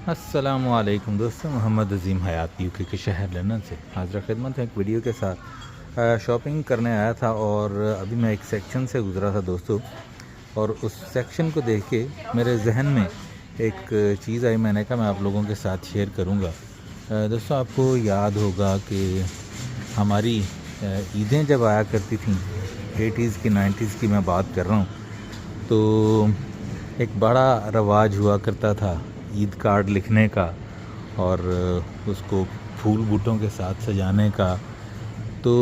अस्सलामुअलैकुम दोस्तों, मोहम्मद अज़ीम हयात यूके के शहर लंदन से हाज़िर खिदमत है एक वीडियो के साथ। शॉपिंग करने आया था और अभी मैं एक सेक्शन से गुज़रा था दोस्तों, और उस सेक्शन को देख के मेरे जहन में एक चीज़ आई। मैंने कहा मैं आप लोगों के साथ शेयर करूँगा। दोस्तों, आपको याद होगा कि हमारी ईदें जब आया करती थी 80s की 90s की मैं बात कर रहा हूँ, तो एक बड़ा रवाज हुआ करता था ईद कार्ड लिखने का और उसको फूल बूटों के साथ सजाने का। तो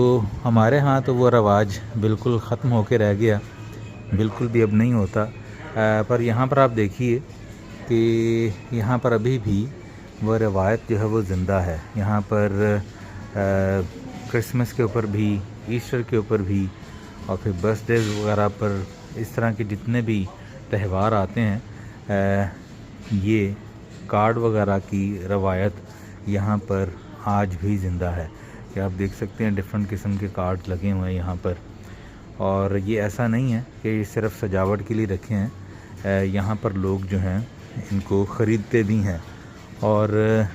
हमारे यहाँ तो वो रवाज बिल्कुल ख़त्म होके रह गया, बिल्कुल भी अब नहीं होता। पर यहाँ पर आप देखिए कि यहाँ पर अभी भी वो रवायत जो है वो ज़िंदा है। यहाँ पर क्रिसमस के ऊपर भी, ईस्टर के ऊपर भी, और फिर बर्थडे वगैरह पर इस तरह के जितने भी त्यौहार आते हैं, ये कार्ड वगैरह की रवायत यहाँ पर आज भी ज़िंदा है। कि आप देख सकते हैं डिफरेंट किस्म के कार्ड लगे हुए हैं यहाँ पर, और ये ऐसा नहीं है कि सिर्फ सजावट के लिए रखे हैं। यहाँ पर लोग जो हैं इनको ख़रीदते भी हैं, और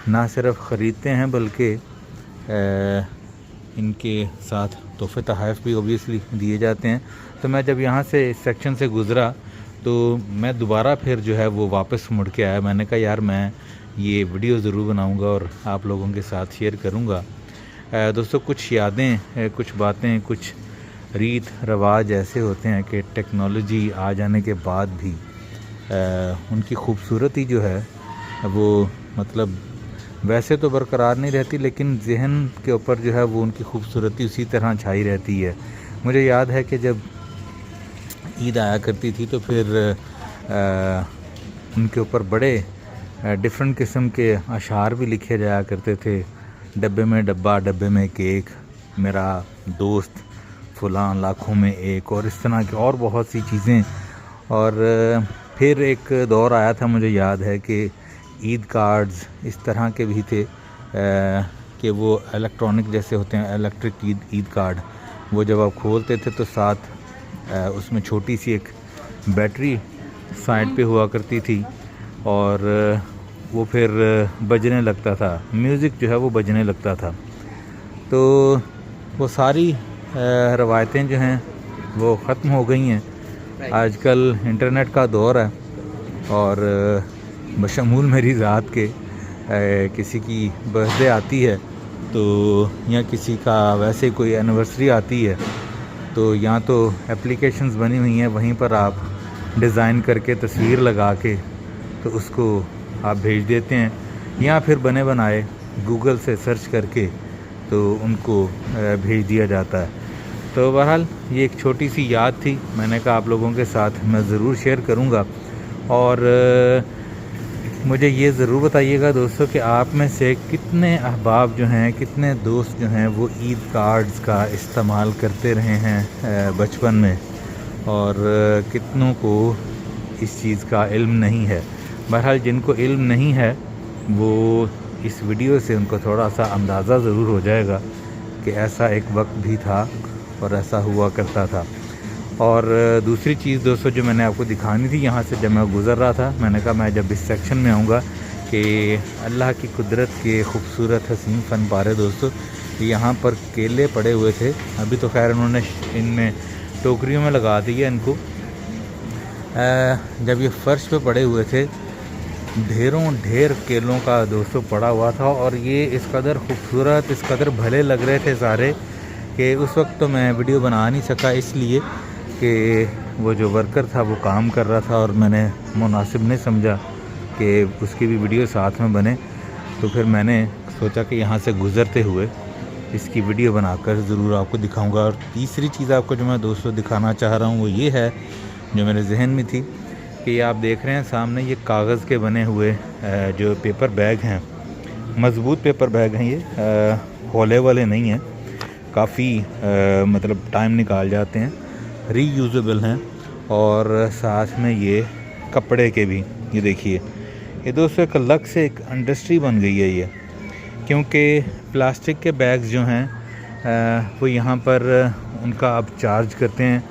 ना सिर्फ ख़रीदते हैं बल्कि इनके साथ तोहफ़े तोहफ़ भी ओबियसली दिए जाते हैं। तो मैं जब यहाँ से इस सेक्शन से गुज़रा तो मैं दोबारा फिर जो है वो वापस मुड़ के आया। मैंने कहा यार मैं ये वीडियो ज़रूर बनाऊंगा और आप लोगों के साथ शेयर करूंगा। दोस्तों, कुछ यादें, कुछ बातें, कुछ रीत रवाज ऐसे होते हैं कि टेक्नोलॉजी आ जाने के बाद भी उनकी खूबसूरती जो है वो मतलब वैसे तो बरकरार नहीं रहती, लेकिन जहन के ऊपर जो है वो उनकी खूबसूरती उसी तरह छाई रहती है। मुझे याद है कि जब ईद आया करती थी तो फिर उनके ऊपर बड़े डिफरेंट किस्म के अशार भी लिखे जाया करते थे। डब्बे में डब्बा, डब्बे में केक, मेरा दोस्त फलां लाखों में एक, और इस तरह की और बहुत सी चीज़ें। और फिर एक दौर आया था, मुझे याद है कि ईद कार्ड्स इस तरह के भी थे कि वो इलेक्ट्रॉनिक जैसे होते हैं, इलेक्ट्रिक ईद कार्ड। वो जब आप खोलते थे तो साथ उसमें छोटी सी एक बैटरी साइड पे हुआ करती थी, और वो फिर बजने लगता था, म्यूज़िक जो है वो बजने लगता था। तो वो सारी रवायतें जो हैं वो ख़त्म हो गई हैं। आजकल इंटरनेट का दौर है, और बशमूल मेरी ज़ात के किसी की बर्थडे आती है तो, या किसी का वैसे कोई एनिवर्सरी आती है तो यहाँ तो एप्लीकेशंस बनी हुई हैं, वहीं पर आप डिज़ाइन करके तस्वीर लगा के तो उसको आप भेज देते हैं, या फिर बने बनाए गूगल से सर्च करके तो उनको भेज दिया जाता है। तो बहरहाल ये एक छोटी सी याद थी, मैंने कहा आप लोगों के साथ मैं ज़रूर शेयर करूँगा। और मुझे ये ज़रूर बताइएगा दोस्तों कि आप में से कितने अहबाब जो हैं, कितने दोस्त जो हैं वो ईद कार्ड्स का इस्तेमाल करते रहे हैं बचपन में, और कितनों को इस चीज़ का इल्म नहीं है। बहरहाल जिनको इल्म नहीं है वो इस वीडियो से उनको थोड़ा सा अंदाज़ा ज़रूर हो जाएगा कि ऐसा एक वक्त भी था और ऐसा हुआ करता था। और दूसरी चीज़ दोस्तों जो मैंने आपको दिखानी थी, यहाँ से जब मैं गुज़र रहा था, मैंने कहा मैं जब इस सेक्शन में आऊँगा कि अल्लाह की कुदरत के खूबसूरत हसीन फ़न पारे दोस्तों, यहाँ पर केले पड़े हुए थे। अभी तो खैर उन्होंने इनमें टोकरियों में लगा दिया इनको। जब ये फ़र्श पे पड़े हुए थे, ढेर केलों का दोस्तों पड़ा हुआ था, और ये इस कदर खूबसूरत, इस कदर भले लग रहे थे सारे कि उस वक्त तो मैं वीडियो बना नहीं सका, इसलिए कि वो जो वर्कर था वो काम कर रहा था और मैंने मुनासिब नहीं समझा कि उसकी भी वीडियो साथ में बने। तो फिर मैंने सोचा कि यहाँ से गुज़रते हुए इसकी वीडियो बनाकर ज़रूर आपको दिखाऊंगा। और तीसरी चीज़ आपको जो मैं दोस्तों दिखाना चाह रहा हूँ वो ये है, जो मेरे जहन में थी, कि आप देख रहे हैं सामने ये कागज़ के बने हुए जो पेपर बैग हैं, मज़बूत पेपर बैग हैं, ये हौले वाले नहीं हैं, काफ़ी मतलब टाइम निकाल जाते हैं, रीयूजेबल हैं, और साथ में ये कपड़े के भी। ये देखिए, ये दोस्तों एक अलग से एक इंडस्ट्री बन गई है ये, क्योंकि प्लास्टिक के बैग्स जो हैं वो यहाँ पर उनका आप चार्ज करते हैं,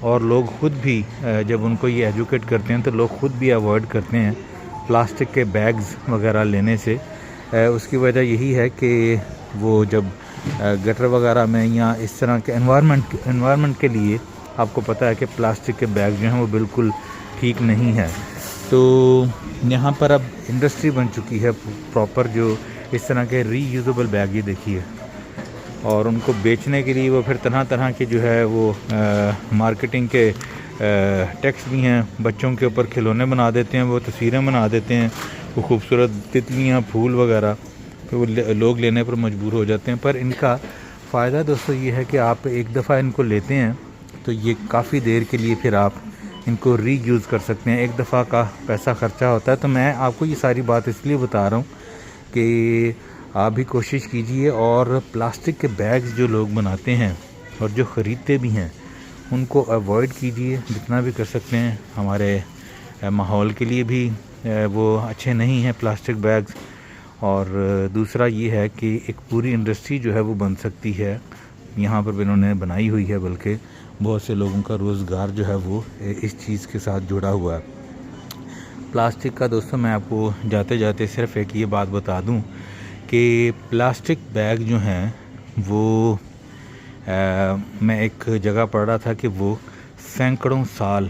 और लोग ख़ुद भी जब उनको ये एजुकेट करते हैं तो लोग ख़ुद भी अवॉइड करते हैं प्लास्टिक के बैग्स वगैरह लेने से। उसकी वजह यही है कि वो जब गटर वगैरह में या इस तरह के एनवायरनमेंट के लिए आपको पता है कि प्लास्टिक के बैग जो हैं वो बिल्कुल ठीक नहीं है। तो यहाँ पर अब इंडस्ट्री बन चुकी है प्रॉपर, जो इस तरह के रीयूजेबल बैग ये देखिए, और उनको बेचने के लिए वो फिर तरह तरह के जो है वो मार्केटिंग के टेक्स्ट भी हैं। बच्चों के ऊपर खिलौने बना देते हैं, वो तस्वीरें बना देते हैं, वो खूबसूरत तितलियाँ फूल वगैरह, तो वो लोग लेने पर मजबूर हो जाते हैं। पर इनका फ़ायदा दोस्तों ये है कि आप एक दफ़ा इनको लेते हैं तो ये काफ़ी देर के लिए फिर आप इनको रीयूज़ कर सकते हैं। एक दफ़ा का पैसा ख़र्चा होता है। तो मैं आपको ये सारी बात इसलिए बता रहा हूँ कि आप भी कोशिश कीजिए, और प्लास्टिक के बैग्स जो लोग बनाते हैं और जो ख़रीदते भी हैं उनको अवॉइड कीजिए जितना भी कर सकते हैं। हमारे माहौल के लिए भी वो अच्छे नहीं हैं प्लास्टिक बैग्स। और दूसरा ये है कि एक पूरी इंडस्ट्री जो है वो बन सकती है, यहाँ पर भी इन्होंने बनाई हुई है, बल्कि बहुत से लोगों का रोज़गार जो है वो इस चीज़ के साथ जुड़ा हुआ है। प्लास्टिक का दोस्तों मैं आपको जाते जाते सिर्फ एक ये बात बता दूं कि प्लास्टिक बैग जो हैं वो मैं एक जगह पढ़ रहा था कि वो सैकड़ों साल,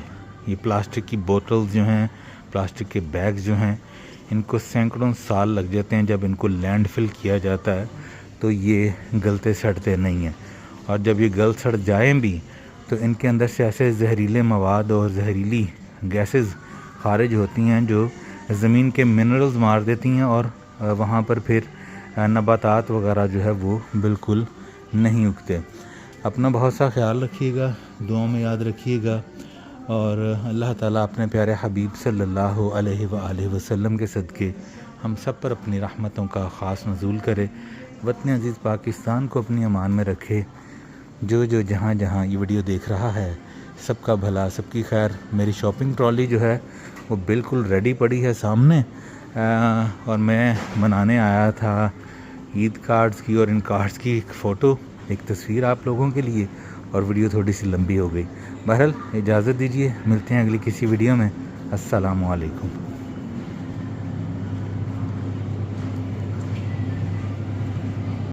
ये प्लास्टिक की बोतल्स जो हैं, प्लास्टिक के बैग्स जो हैं, इनको सैकड़ों साल लग जाते हैं। जब इनको लैंडफिल किया जाता है तो ये गलते सड़ते नहीं हैं, और जब ये गल सड़ जाएँ भी तो इनके अंदर से ऐसे जहरीले मवाद और जहरीली गैसेस खारिज होती हैं जो ज़मीन के मिनरल्स मार देती हैं, और वहाँ पर फिर नबातात वगैरह जो है वो बिल्कुल नहीं उगते। अपना बहुत सा ख्याल रखिएगा, दुआ में याद रखिएगा, और अल्लाह ताला अपने प्यारे हबीब सल्लल्लाहु अलैहि वसल्लम के सदक़े हम सब पर अपनी रहमतों का ख़ास नज़ूल करे। वतन अज़ीज़ पाकिस्तान को अपनी अमान में रखे। जो जहाँ जहाँ ये वीडियो देख रहा है सबका भला, सबकी खैर। मेरी शॉपिंग ट्रॉली जो है वो बिल्कुल रेडी पड़ी है सामने, और मैं बनाने आया था ईद कार्ड्स की, और इन कार्ड्स की एक फ़ोटो, एक तस्वीर आप लोगों के लिए, और वीडियो थोड़ी सी लंबी हो गई। बहरहाल इजाज़त दीजिए, मिलते हैं अगली किसी वीडियो में। अस्सलामु अलैकुम।